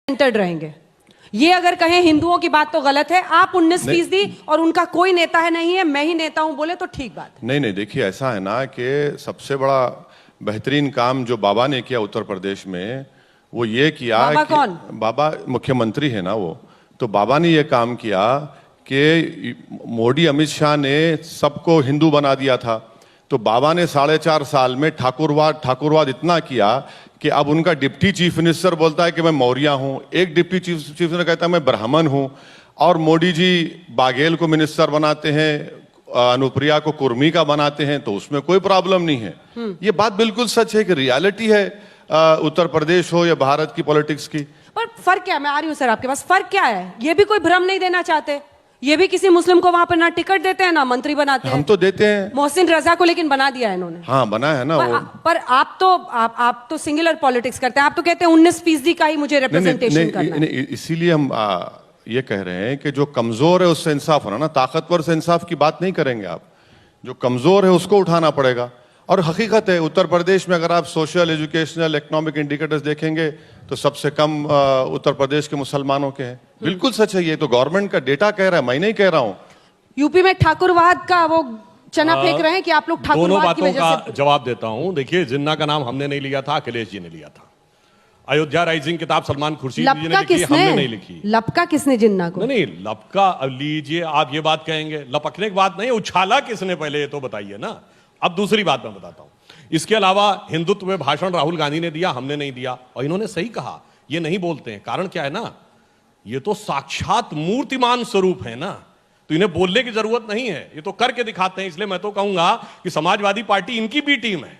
Centred रहेंगे। ये अगर कहें हिंदुओं की बात तो गलत है। आप 19% और उनका कोई नेता है नहीं है, मैं ही नेता हूं बोले तो ठीक बात है। नहीं, देखिए ऐसा है ना कि सबसे बड़ा बेहतरीन काम जो बाबा ने किया उत्तर प्रदेश में वो ये किया। बाबा कौन? बाबा मुख्यमंत्री है ना वो। तो बाबा ने ये काम किया कि मोदी अमित शाह ने सबको हिंदू बना दिया था। तो बाबा ने 4.5 साल में ठाकुरवाद इतना किया कि अब उनका डिप्टी चीफ मिनिस्टर बोलता है कि मैं मौर्य हूं, एक डिप्टी चीफ मिनिस्टर कहता है मैं ब्राह्मण हूं, और मोदी जी बाघेल को मिनिस्टर बनाते हैं, अनुप्रिया को कुर्मी का बनाते हैं, तो उसमें कोई प्रॉब्लम नहीं है। ये बात बिल्कुल सच है कि रियलिटी है, उत्तर प्रदेश हो या भारत की पॉलिटिक्स की। पर फर्क क्या है? मैं आ रही हूं सर आपके पास। फर्क क्या है? ये भी कोई भ्रम नहीं देना चाहते। ये भी किसी मुस्लिम को वहां पर ना टिकट देते हैं ना मंत्री बनाते हैं। हम तो देते हैं मोहसिन रजा को, लेकिन बना दिया है इन्होंने। हाँ, बना है ना वो। पर आप तो सिंगुलर पॉलिटिक्स करते हैं। आप तो कहते हैं 19% का ही मुझे रिप्रेजेंटेशन करना है। इसीलिए हम ये कह रहे हैं कि जो कमजोर है उससे इंसाफ होना ना, ताकतवर से इंसाफ की बात नहीं करेंगे आप। जो कमजोर है उसको उठाना पड़ेगा। और हकीकत है उत्तर प्रदेश में अगर आप सोशल, एजुकेशनल, इकोनॉमिक इंडिकेटर्स देखेंगे तो सबसे कम उत्तर प्रदेश के मुसलमानों के हैं। बिल्कुल सच है, ये तो गवर्नमेंट का डेटा कह रहा है, मैं नहीं कह रहा हूं। यूपी में ठाकुरवाद का वो चना फेंक रहे हैं कि आप लोग ठाकुरवाद की वजह से। दोनों बातों का जवाब देता हूं। देखिए, जिन्ना का नाम हमने नहीं लिया था, अखिलेश जी ने लिया था। अयोध्या राइजिंग किताब सलमान खुर्शीद जी ने लिखी, हमने नहीं लिखी। लपका किसने जिन्ना को? नहीं, लपका लीजिए आप, ये बात कहेंगे लपकने की बात नहीं, उछाला किसने पहले ये तो बताइए ना। अब दूसरी बात मैं बताता हूं। इसके अलावा हिंदुत्व में भाषण राहुल गांधी ने दिया, हमने नहीं दिया। और इन्होंने सही कहा, ये नहीं बोलते हैं। कारण क्या है ना, ये तो साक्षात मूर्तिमान स्वरूप है ना, तो इन्हें बोलने की जरूरत नहीं है, ये तो करके दिखाते हैं। इसलिए मैं तो कहूंगा कि समाजवादी पार्टी इनकी भी टीम है,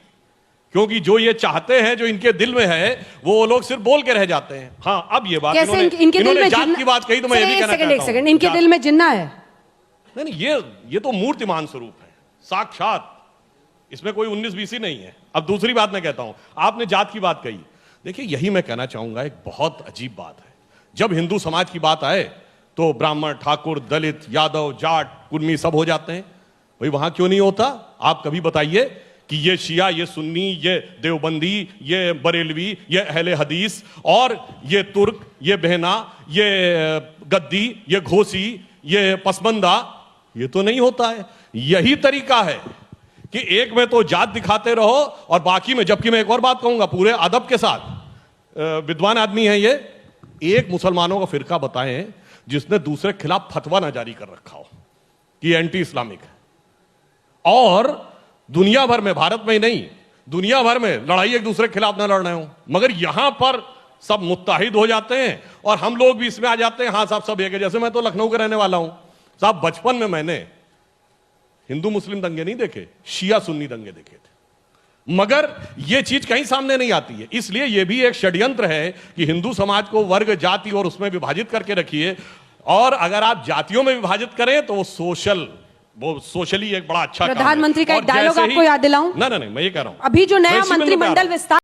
क्योंकि जो ये चाहते हैं, जो इनके दिल में है, वो लोग सिर्फ बोल के रह जाते हैं। हाँ, अब ये बात इन्होंने जात की बात कही तो मैं ये भी कहना चाहता हूं, इनके दिल में जिन्ना है। नहीं, ये तो मूर्तिमान स्वरूप है, साक्षात। इसमें कोई 19-20 नहीं है। अब दूसरी बात मैं कहता हूं, आपने जात की बात कही। देखिए, यही मैं कहना चाहूंगा, एक बहुत अजीब बात है। जब हिंदू समाज की बात आए तो ब्राह्मण, ठाकुर, दलित, यादव, जाट, कुर्मी सब हो जाते हैं। भाई वहां क्यों नहीं होता? आप कभी बताइए कि ये शिया, ये सुन्नी, ये देवबंदी, ये बरेलवी, ये अहले हदीस, और ये तुर्क, ये बहना, ये गद्दी, ये घोसी, ये पसमंदा, ये तो नहीं होता है। यही तरीका है कि एक में तो जात दिखाते रहो और बाकी में, जबकि मैं एक और बात कहूंगा पूरे अदब के साथ, विद्वान आदमी है ये, एक मुसलमानों का फिरका बताएं जिसने दूसरे के खिलाफ फतवा ना जारी कर रखा हो कि एंटी इस्लामिक है। और दुनिया भर में, भारत में ही नहीं, दुनिया भर में लड़ाई एक दूसरे के खिलाफ ना लड़ रहे हो, मगर यहां पर सब मुत्ताहिद हो जाते हैं और हम लोग भी इसमें आ जाते हैं। हाँ साहब, सब एक है। जैसे मैं तो लखनऊ का रहने वाला हूं साहब, बचपन में मैंने हिंदू मुस्लिम दंगे नहीं देखे, शिया सुन्नी दंगे देखे थे, मगर यह चीज कहीं सामने नहीं आती है। इसलिए यह भी एक षड्यंत्र है कि हिंदू समाज को वर्ग, जाति और उसमें विभाजित करके रखिए। और अगर आप जातियों में विभाजित करें तो वो सोशली एक बड़ा अच्छा प्रधानमंत्री का एक डायलॉग आपको याद दिलाऊं? नहीं, मैं ये कह रहा हूं, अभी जो नया मंत्रिमंडल विस्तार